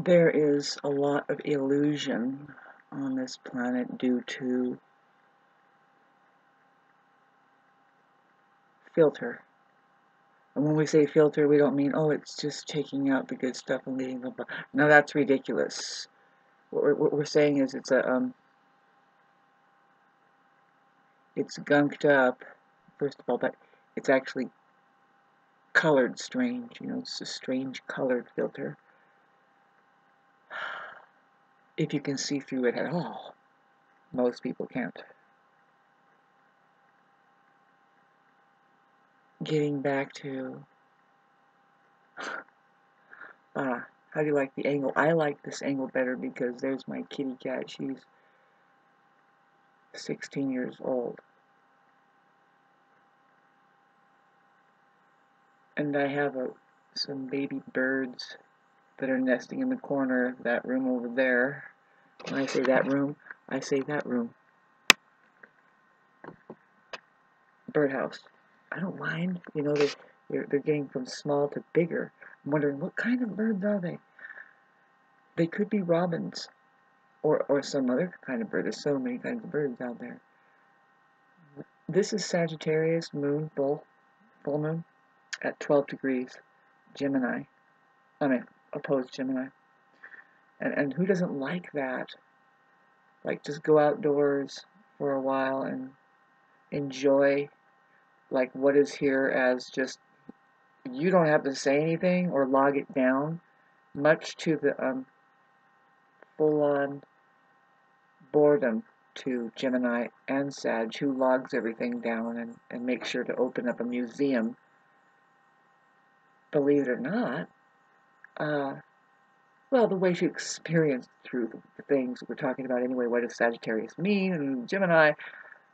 There is a lot of illusion on this planet due to filter. And when we say filter, we don't mean, oh, it's just taking out the good stuff and leaving the bad. No, that's ridiculous. What we're saying is it's gunked up, first of all, but it's actually colored strange. You know, it's a strange colored filter. If you can see through it at all, most people can't. Getting back to how do you like the angle? I like this angle better because there's my kitty cat. She's 16 years old. And I have some baby birds that are nesting in the corner of that room over there. When I say that room, I say that room. Birdhouse. I don't mind. You know, they're getting from small to bigger. I'm wondering, what kind of birds are they? They could be robins or some other kind of bird. There's so many kinds of birds out there. This is Sagittarius moon, full moon, at 12 degrees, Gemini. Opposed Gemini. And who doesn't like that? Like, just go outdoors for a while and enjoy, like, what is here as just, you don't have to say anything or log it down, much to the full-on boredom to Gemini and Sag, who logs everything down and makes sure to open up a museum. Believe it or not, well, the way to experience through the things we're talking about anyway, what does Sagittarius mean, and Gemini,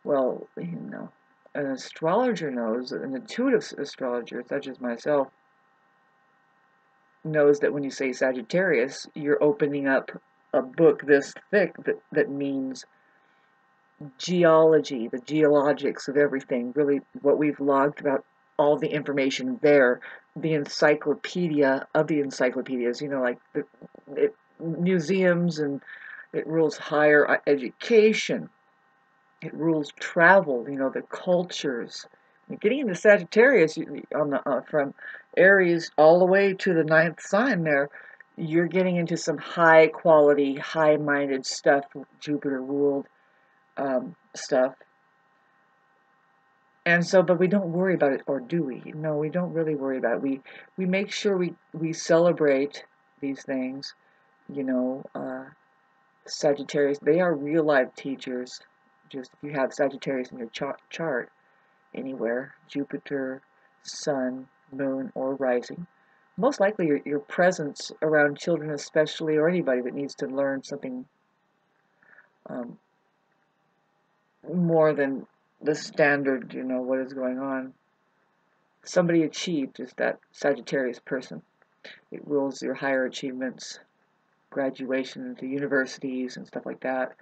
well, you know, an astrologer knows, an intuitive astrologer, such as myself, knows that when you say Sagittarius, you're opening up a book this thick that means geology, the geologics of everything, really what we've logged about all the information there, the encyclopedia of the encyclopedias, you know, like museums, and it rules higher education, it rules travel, you know, the cultures. Getting into Sagittarius on the from Aries all the way to the 9th sign there, you're getting into some high quality, high-minded stuff, Jupiter ruled stuff. And so, but we don't worry about it, or do we? No, we don't really worry about it. We make sure we celebrate these things, you know. Sagittarius, they are real life teachers. Just if you have Sagittarius in your chart anywhere, Jupiter, Sun, Moon, or rising, most likely your presence around children especially, or anybody that needs to learn something more than the standard, you know, what is going on. Somebody achieved is that Sagittarius person. It rules your higher achievements, graduation into universities and stuff like that.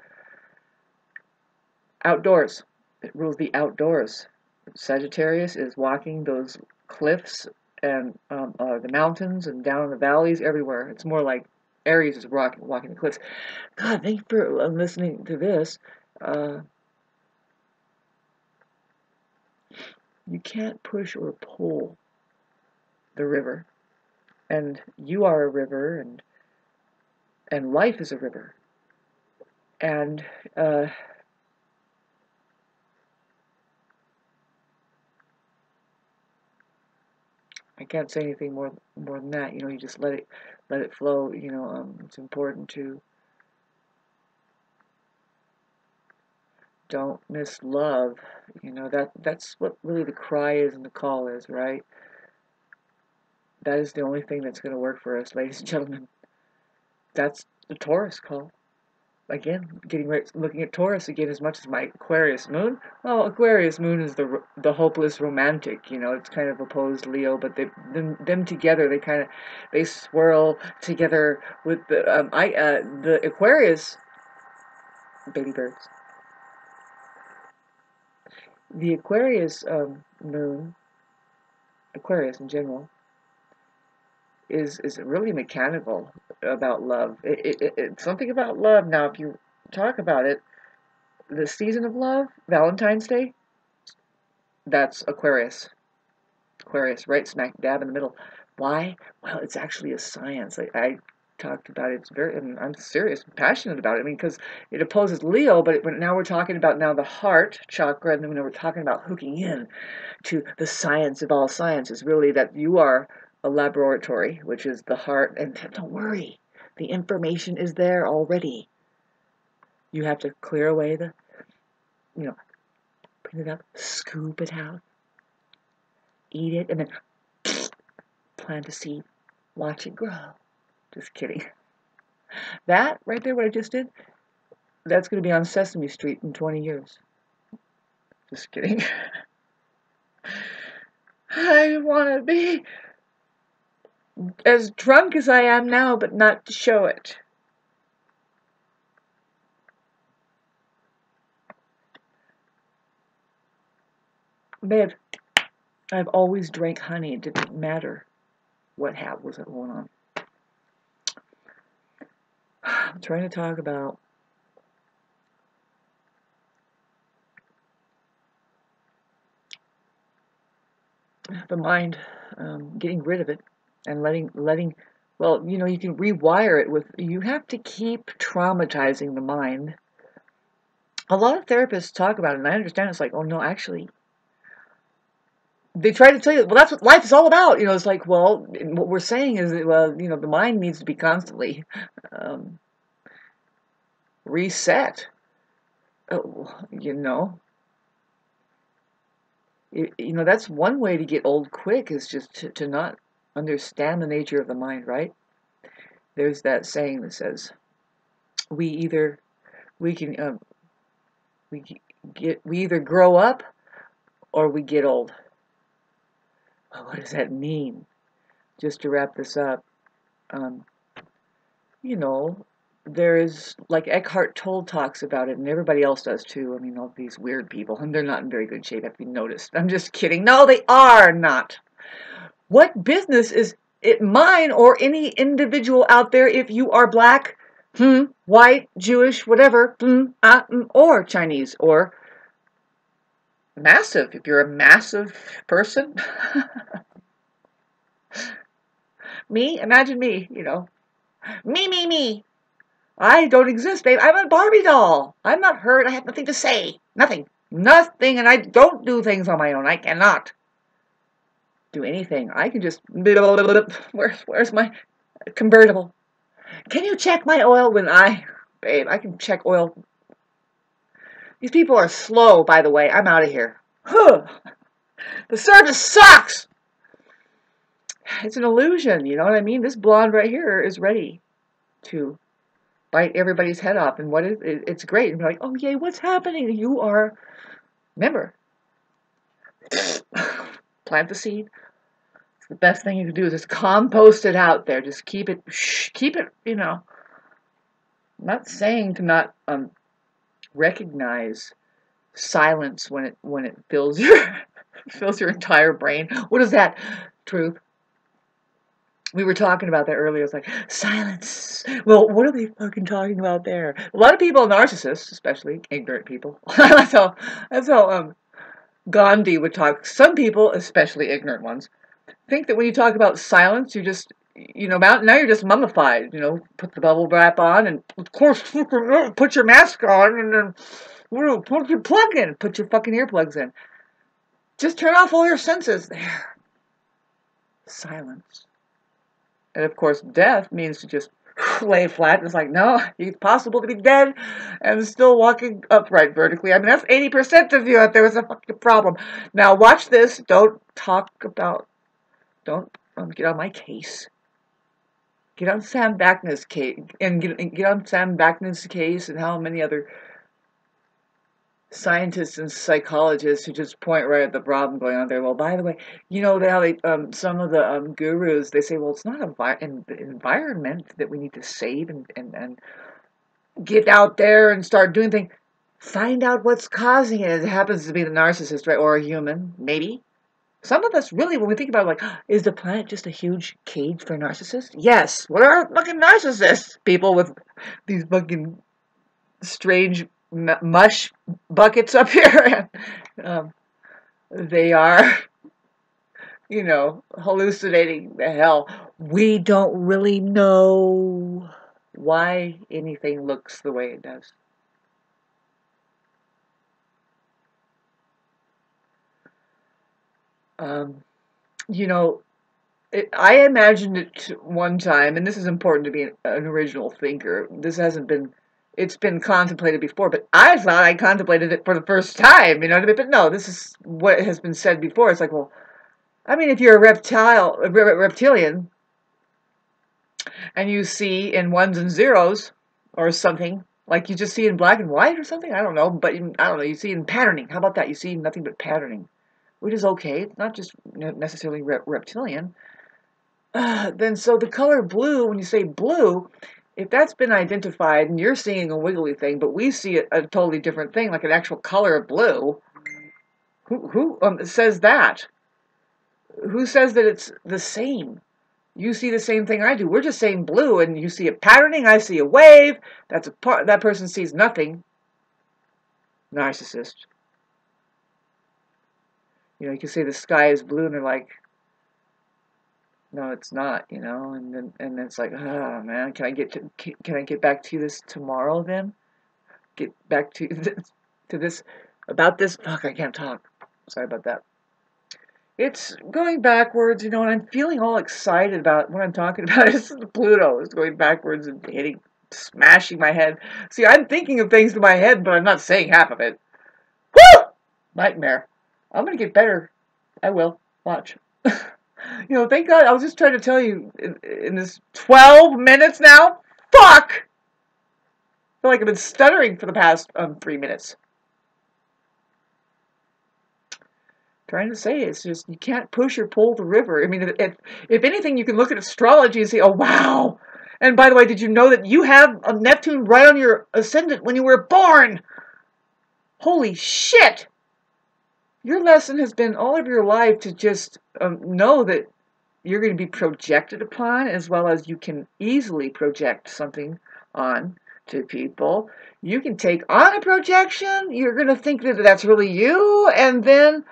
Outdoors. It rules the outdoors. Sagittarius is walking those cliffs and the mountains and down in the valleys everywhere. It's more like Aries is walking the cliffs. God, thank you for listening to this. You can't push or pull the river, and you are a river, and life is a river, and I can't say anything more than that. You know, you just let it flow. You know, it's important to don't miss love. You know, that's what really the cry is and the call is, right? That is the only thing that's going to work for us, ladies and gentlemen. That's the Taurus call. Again, looking at Taurus again as much as my Aquarius moon. Well, Aquarius moon is the hopeless romantic. You know, it's kind of opposed Leo, but them together, they swirl together with the Aquarius baby birds. The Aquarius moon, Aquarius in general, is really mechanical about love. It's something about love. Now, if you talk about it, the season of love, Valentine's Day, that's Aquarius. Aquarius, right smack dab in the middle. Why? Well, it's actually a science. I talked about it. It's very, and I'm serious, passionate about it. I mean, because it opposes Leo, but now we're talking about now the heart chakra, and then we're talking about hooking in to the science of all sciences. Really, that you are a laboratory, which is the heart. And don't worry, the information is there already. You have to clear away the, bring it up, scoop it out, eat it, and then plant a seed, watch it grow. Just kidding. That right there, what I just did, that's going to be on Sesame Street in 20 years. Just kidding. I want to be as drunk as I am now, but not to show it. Babe, I've always drank honey. It didn't matter what was going on. I'm trying to talk about the mind, getting rid of it and letting, well, you can rewire it with, you have to keep traumatizing the mind. A lot of therapists talk about it, and I understand. It's like, oh no, actually, they try to tell you, well, that's what life is all about. It's like, well, what we're saying is that, well, the mind needs to be constantly reset. That's one way to get old quick, is just to not understand the nature of the mind, right? There's that saying that says, we either grow up or we get old. Well, what does that mean? Just to wrap this up, there is, like Eckhart Tolle talks about it, and everybody else does too. I mean, all these weird people, and they're not in very good shape, have you noticed? I'm just kidding. No, they are not. What business is it mine or any individual out there if you are black, white, Jewish, whatever, or Chinese, or massive, if you're a massive person? Me? Imagine me, Me. I don't exist, babe. I'm a Barbie doll. I'm not hurt. I have nothing to say. Nothing. And I don't do things on my own. I cannot do anything. I can just, where's my convertible? Can you check my oil babe, I can check oil. These people are slow, by the way. I'm out of here. The service sucks. It's an illusion, you know what I mean? This blonde right here is ready to bite everybody's head off, and it's great. And be like, oh yay, what's happening? You are, remember, plant the seed. It's the best thing you can do is just compost it out there. Just keep it, I'm not saying to not recognize silence when it fills your entire brain. What is that? Truth. We were talking about that earlier. It's like, silence. Well, what are they fucking talking about there? A lot of people, narcissists, especially ignorant people. that's how Gandhi would talk. Some people, especially ignorant ones, think that when you talk about silence, you just, now you're just mummified. Put the bubble wrap on, and of course, put your mask on, and then put your plug in. Put your fucking earplugs in. Just turn off all your senses. There. Silence. And of course, death means to just lay flat. It's like, no, it's possible to be dead and still walking upright vertically. I mean, that's 80% of you out there. It's a fucking problem. Now, watch this. Don't get on my case. Get on Sam Vaknin's case, and get on Sam Vaknin's case, and how many other scientists and psychologists who just point right at the problem going on there. Well, by the way, how they some of the gurus, they say, well, it's not an environment that we need to save and get out there and start doing things. Find out what's causing it. It happens to be the narcissist, right, or a human, maybe. Some of us really, when we think about it, like, is the planet just a huge cage for narcissists? Yes. What are fucking narcissists? People with these fucking strange mush buckets up here. They are, you know, hallucinating the hell. We don't really know why anything looks the way it does. You know, I imagined it one time, and this is important to be an original thinker. This hasn't been, it's been contemplated before, but I thought I contemplated it for the first time, you know what I mean? But no, this is what has been said before. It's like, well, I mean, if you're a reptilian, and you see in ones and zeros or something, like you just see in black and white or something, I don't know, but I don't know, you see in patterning. How about that? You see nothing but patterning, which is okay. It's not just necessarily reptilian. Then so the color blue, when you say blue, if that's been identified and you're seeing a wiggly thing, but we see a totally different thing, like an actual color of blue, who says that? Who says that it's the same? You see the same thing I do. We're just saying blue, and you see a patterning, I see a wave. That's a part. That person sees nothing. Narcissist. You know, you can say the sky is blue, and they're like, no, it's not, you know, and then it's like, oh man, can I get back to this tomorrow then? Get back to this about this. Fuck, I can't talk. Sorry about that. It's going backwards, you know, and I'm feeling all excited about what I'm talking about. This is Pluto is going backwards and smashing my head. See, I'm thinking of things in my head, but I'm not saying half of it. Woo! Nightmare. I'm gonna get better. I will. Watch. You know, thank God, I was just trying to tell you in this 12 minutes now. Fuck! I feel like I've been stuttering for the past 3 minutes. Trying to say it's just, you can't push or pull the river. I mean, if anything, you can look at astrology and say, oh, wow. And by the way, did you know that you have a Neptune right on your ascendant when you were born? Holy shit! Your lesson has been all of your life to just know that you're going to be projected upon, as well as you can easily project something on to people. You can take on a projection. You're going to think that that's really you, and then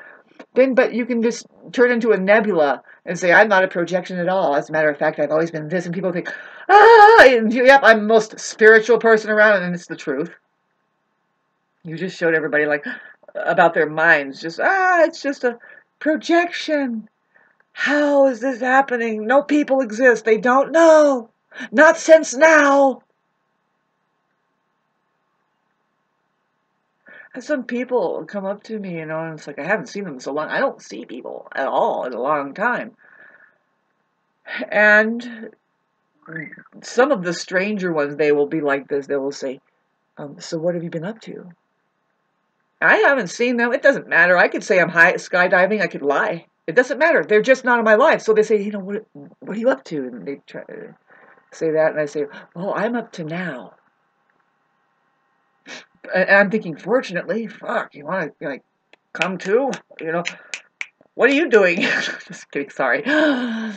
but you can just turn into a nebula and say, I'm not a projection at all. As a matter of fact, I've always been this. And people think, yep, I'm the most spiritual person around. And it's the truth. You just showed everybody, like, about their minds. Just, it's just a projection. How is this happening? No people exist. They don't know. Not since now. And some people come up to me, you know, and it's like, I haven't seen them in so long. I don't see people at all in a long time. And some of the stranger ones, they will be like this. They will say, so what have you been up to? I haven't seen them. It doesn't matter. I could say I'm skydiving. I could lie. It doesn't matter. They're just not in my life. So they say, you know, what are you up to? And they try to say that. And I say, well, I'm up to now. And I'm thinking, fortunately, fuck, you want to, like, come too? You know, what are you doing? Just kidding, sorry. I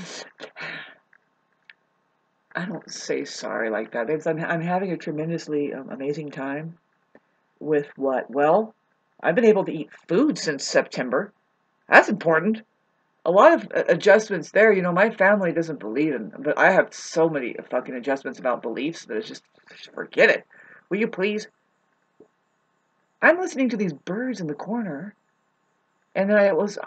don't say sorry like that. I'm having a tremendously amazing time with what? Well, I've been able to eat food since September. That's important. A lot of adjustments there. You know, my family doesn't believe in them, but I have so many fucking adjustments about beliefs that it's just forget it. Will you please? I'm listening to these birds in the corner, and then I was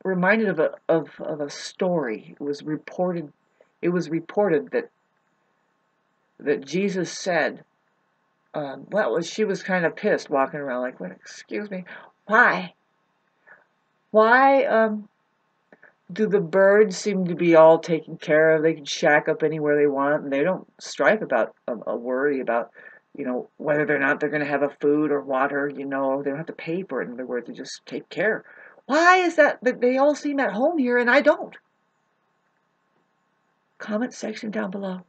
reminded of a story. It was reported that Jesus said, well, she was kind of pissed walking around like, well, excuse me, why do the birds seem to be all taken care of? They can shack up anywhere they want, and they don't strive about a worry about, you know, whether or not they're going to have a food or water, you know, they don't have to pay for it. In other words, they just take care. Why is that they all seem at home here and I don't? Comment section down below.